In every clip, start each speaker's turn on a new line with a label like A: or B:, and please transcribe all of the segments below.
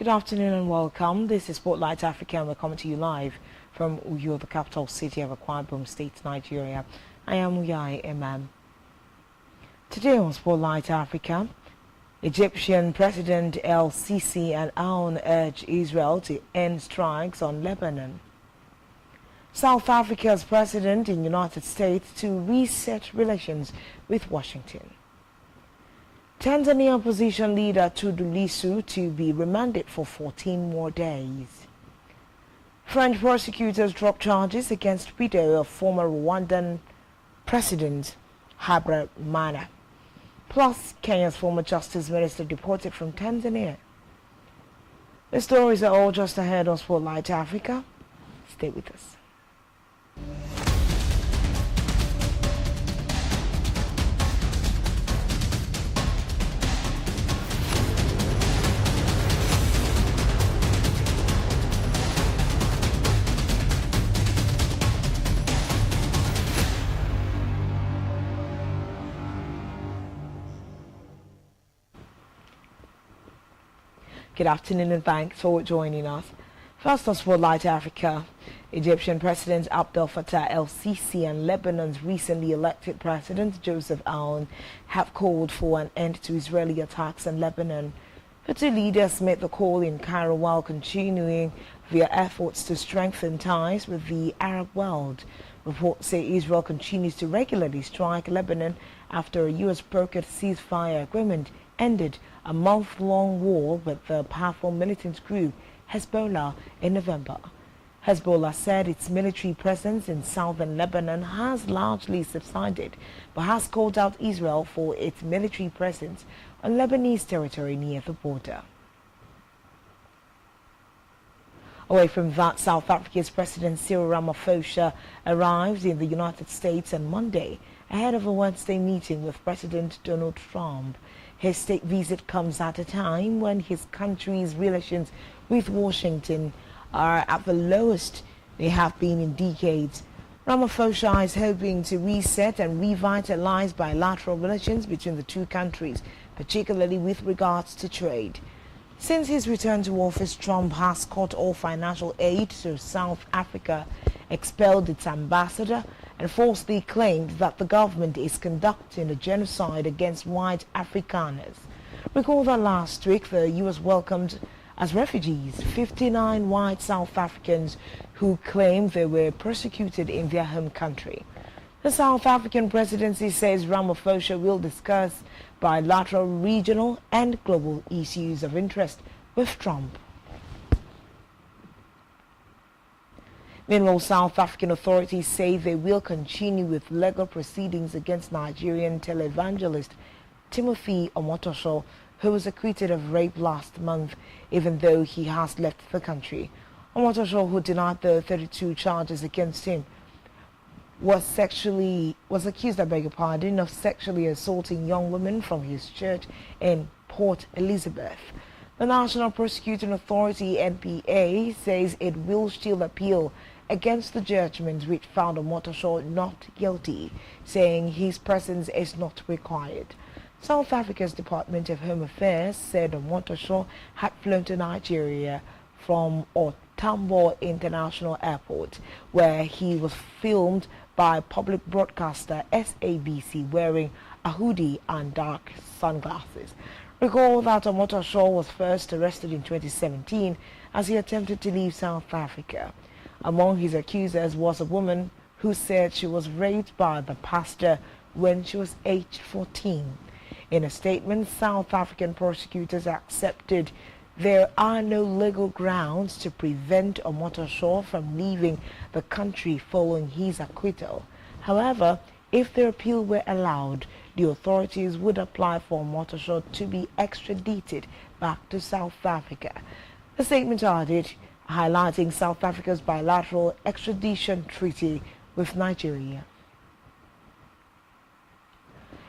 A: Good afternoon and welcome. This is Spotlight Africa and we're coming to you live from Uyo, the capital city of Akwa Ibom State, Nigeria. I am Uyai Imam. Today on Spotlight Africa, Egyptian President El-Sisi and Aoun urge Israel to end strikes on Lebanon. South Africa's president in United States to reset relations with Washington. Tanzania opposition leader Tundu Lissu to be remanded for 14 more days. French prosecutors drop charges against widow of former Rwandan President Habyarimana. Plus, Kenya's former Justice Minister deported from Tanzania. The stories are all just ahead on Spotlight Africa. Stay with us. Good afternoon and thanks for joining us. First on Spotlight Africa, Egyptian President Abdel Fattah el-Sisi and Lebanon's recently elected President Joseph Aoun have called for an end to Israeli attacks in Lebanon. The two leaders made the call in Cairo while continuing their efforts to strengthen ties with the Arab world. Reports say Israel continues to regularly strike Lebanon after a U.S.-brokered ceasefire agreement ended a month-long war with the powerful militant group Hezbollah in November. Hezbollah said its military presence in southern Lebanon has largely subsided, but has called out Israel for its military presence on Lebanese territory near the border. Away from that, South Africa's President Cyril Ramaphosa arrived in the United States on Monday ahead of a Wednesday meeting with President Donald Trump. His state visit comes at a time when his country's relations with Washington are at the lowest they have been in decades. Ramaphosa is hoping to reset and revitalize bilateral relations between the two countries, particularly with regards to trade. Since his return to office, Trump has cut all financial aid to South Africa, expelled its ambassador, and falsely claimed that the government is conducting a genocide against white Afrikaners. Recall that last week the U.S. welcomed as refugees 59 white South Africans who claimed they were persecuted in their home country. The South African presidency says Ramaphosa will discuss bilateral, regional and global issues of interest with Trump. Meanwhile, South African authorities say they will continue with legal proceedings against Nigerian televangelist Timothy Omotosho, who was acquitted of rape last month, even though he has left the country. Omotosho, who denied the 32 charges against him, was accused, of sexually assaulting young women from his church in Port Elizabeth. The National Prosecuting Authority, NPA, says it will still appeal against the judgment which found Omotosho not guilty, saying his presence is not required. South Africa's Department of Home Affairs said Omotosho had flown to Nigeria from Tambo International Airport, where he was filmed by public broadcaster SABC wearing a hoodie and dark sunglasses. Recall that Omotosho was first arrested in 2017 as he attempted to leave South Africa. Among his accusers was a woman who said she was raped by the pastor when she was aged 14. In a statement, South African prosecutors accepted there are no legal grounds to prevent Omotosho from leaving the country following his acquittal. However, if the appeal were allowed, the authorities would apply for Omotosho to be extradited back to South Africa. The statement added, highlighting South Africa's bilateral extradition treaty with Nigeria.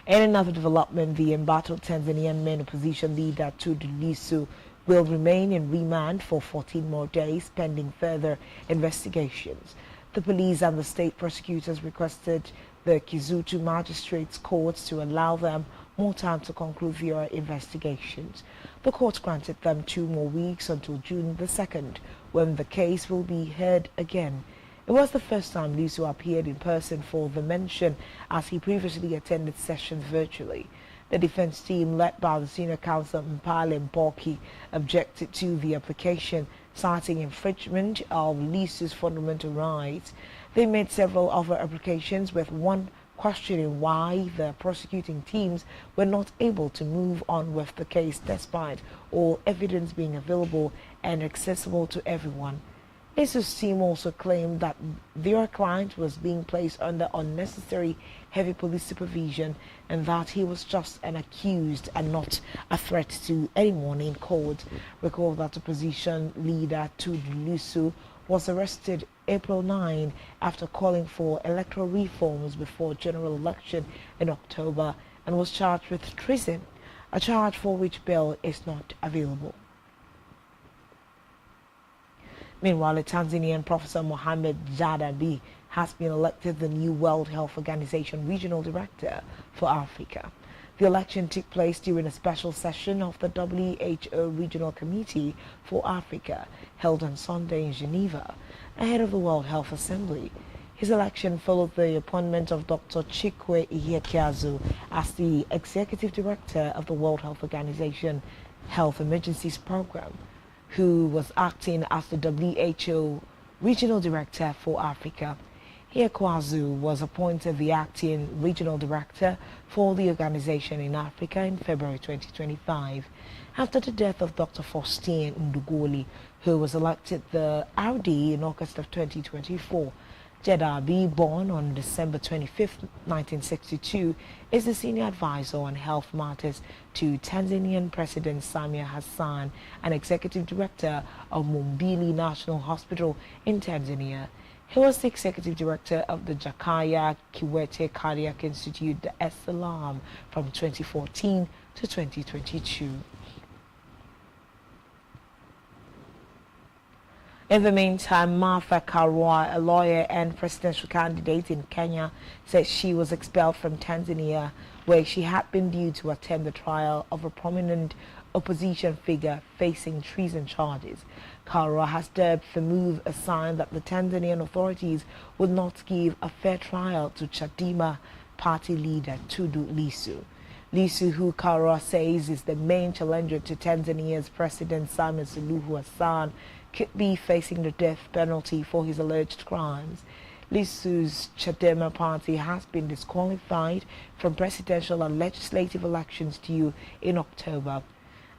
A: In another development, the embattled Tanzanian main opposition leader Tundu Lissu will remain in remand for 14 more days pending further investigations. The police and the state prosecutors requested the Kisutu Magistrates Courts to allow them more time to conclude their investigations. The court granted them 2 more weeks until June the 2nd, when the case will be heard again. It was the first time Lisu appeared in person for the mention, as he previously attended sessions virtually. The defense team, led by the senior counsel Mpale Mpoki, objected to the application, citing infringement of Lisu's fundamental rights. They made several other applications, with one questioning why the prosecuting teams were not able to move on with the case despite all evidence being available and accessible to everyone. Lisu's team also claimed that their client was being placed under unnecessary heavy police supervision and that he was just an accused and not a threat to anyone in court. Recall that opposition leader Tudu Lisu was arrested April 9 after calling for electoral reforms before general election in October and was charged with treason, a charge for which bail is not available. Meanwhile, a Tanzanian Professor Mohamed Jadabi has been elected the new World Health Organization Regional Director for Africa. The election took place during a special session of the WHO Regional Committee for Africa, held on Sunday in Geneva, ahead of the World Health Assembly. His election followed the appointment of Dr. Chikwe Ihekazu as the Executive Director of the World Health Organization Health Emergencies Program, who was acting as the WHO Regional Director for Africa. Ihekazu was appointed the acting Regional Director for the organization in Africa in February 2025, after the death of Dr. Faustin Ndugoli, who was elected the RD in August of 2024. Jadabi, born on December 25, 1962, is the senior advisor on health matters to Tanzanian President Samia Hassan and executive director of Muhimbili National Hospital in Tanzania. He was the executive director of the Jakaya Kikwete Cardiac Institute, the SLAM, from 2014 to 2022. In the meantime, Martha Karua, a lawyer and presidential candidate in Kenya, said she was expelled from Tanzania, where she had been due to attend the trial of a prominent opposition figure facing treason charges. Karua has dubbed the move a sign that the Tanzanian authorities would not give a fair trial to Chadema party leader Tudu Lisu. Lisu, who Karua says is the main challenger to Tanzania's President Samia Suluhu Hassan, could be facing the death penalty for his alleged crimes. Lisu's Chadema party has been disqualified from presidential and legislative elections due in October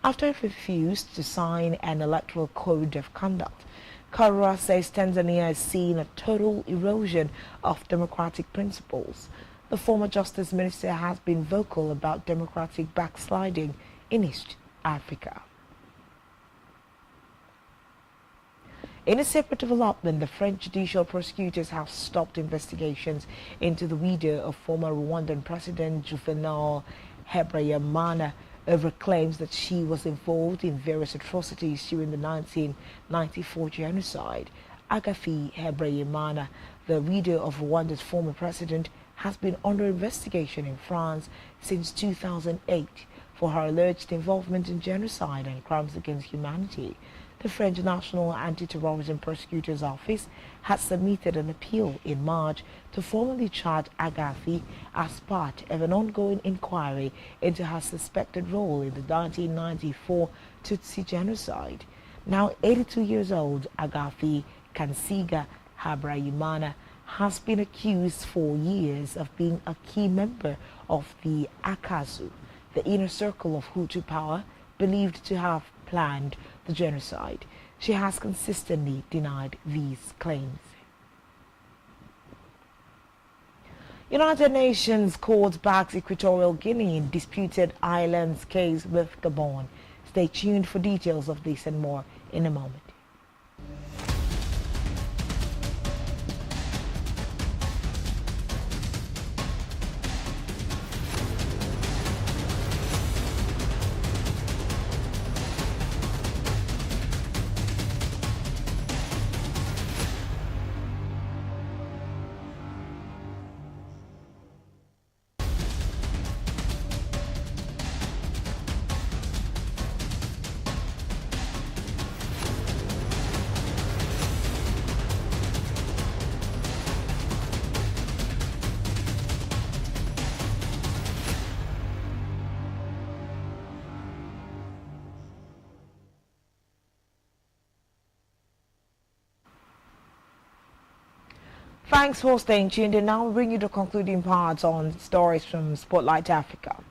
A: after it refused to sign an electoral code of conduct. Karua says Tanzania is seeing a total erosion of democratic principles. The former Justice Minister has been vocal about democratic backsliding in East Africa. In a separate development, the French judicial prosecutors have stopped investigations into the widow of former Rwandan President Juvenal Habyarimana over claims that she was involved in various atrocities during the 1994 genocide. Agathe Habyarimana, the widow of Rwanda's former president, has been under investigation in France since 2008 for her alleged involvement in genocide and crimes against humanity. The French National Anti-Terrorism Prosecutor's Office had submitted an appeal in March to formally charge Agathe as part of an ongoing inquiry into her suspected role in the 1994 Tutsi genocide. Now 82 years old, Agathe Kansiga Habyarimana has been accused for years of being a key member of the Akazu, the inner circle of Hutu power, believed to have planned the genocide. She has consistently denied these claims. United Nations court backs Equatorial Guinea in disputed islands case with Gabon. Stay tuned for details of this and more in a moment. Thanks for staying tuned, and now we'll bring you the concluding parts on stories from Spotlight Africa.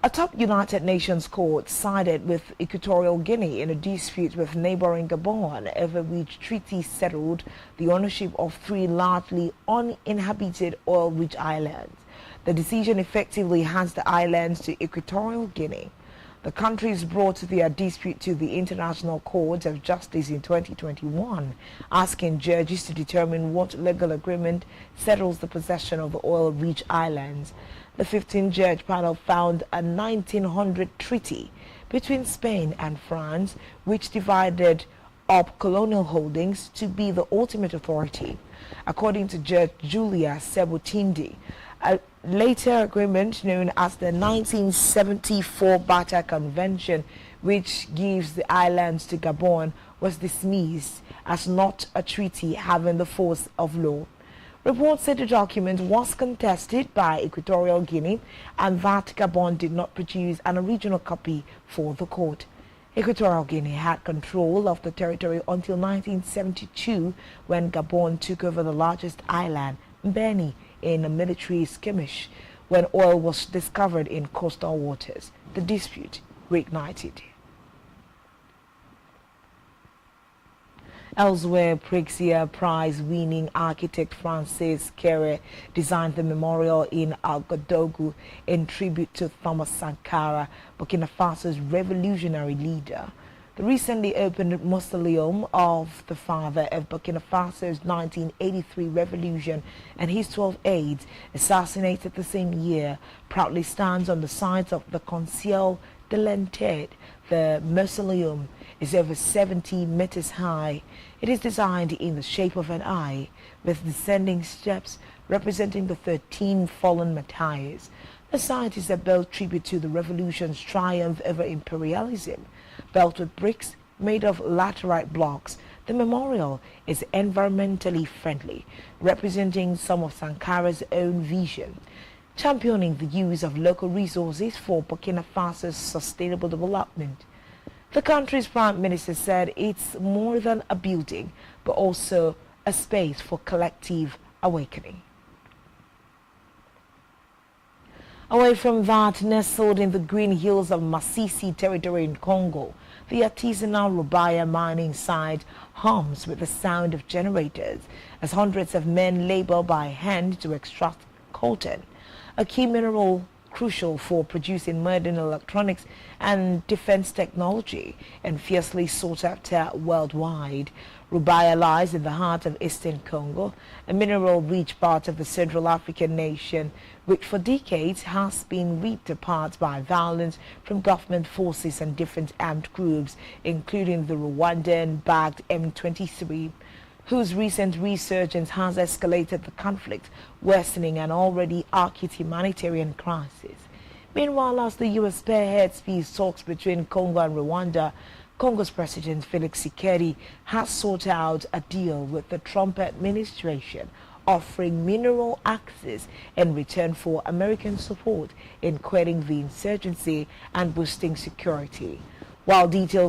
A: A top United Nations court sided with Equatorial Guinea in a dispute with neighboring Gabon over which treaty settled the ownership of 3 largely uninhabited oil-rich islands. The decision effectively hands the islands to Equatorial Guinea. The countries brought their dispute to the International Court of Justice in 2021, asking judges to determine what legal agreement settles the possession of the oil-rich islands. The 15-judge panel found a 1900 treaty between Spain and France, which divided up colonial holdings, to be the ultimate authority. According to Judge Julia Sebutindi, a later agreement known as the 1974 Bata Convention, which gives the islands to Gabon, was dismissed as not a treaty having the force of law. Reports said the document was contested by Equatorial Guinea and that Gabon did not produce an original copy for the court. Equatorial Guinea had control of the territory until 1972, when Gabon took over the largest island, Mbeni, in a military skirmish when oil was discovered in coastal waters. The dispute reignited. Elsewhere, Prixia Prize-winning architect Francis Kere designed the memorial in Ouagadougou in tribute to Thomas Sankara, Burkina Faso's revolutionary leader. The recently opened mausoleum of the father of Burkina Faso's 1983 revolution and his 12 aides, assassinated the same year, proudly stands on the sides of the Conseil de l'Entente. The mausoleum is over 70 meters high. It is designed in the shape of an eye, with descending steps representing the 13 fallen martyrs. The site is a built tribute to the revolution's triumph over imperialism. Built with bricks made of laterite blocks, the memorial is environmentally friendly, representing some of Sankara's own vision, championing the use of local resources for Burkina Faso's sustainable development. The country's prime minister said it's more than a building, but also a space for collective awakening. Away from that, nestled in the green hills of Masisi territory in Congo, the artisanal Rubaya mining site hums with the sound of generators as hundreds of men labor by hand to extract coltan, a key mineral crucial for producing modern electronics and defense technology and fiercely sought after worldwide. Rubaya lies in the heart of eastern Congo, a mineral-rich part of the Central African nation, which for decades has been ripped apart by violence from government forces and different armed groups, including the Rwandan-backed M23, whose recent resurgence has escalated the conflict, worsening an already acute humanitarian crisis. Meanwhile, as the U.S. spearheads peace talks between Congo and Rwanda, Congo's President Felix Tshisekedi has sought out a deal with the Trump administration, offering mineral access in return for American support in quelling the insurgency and boosting security. While details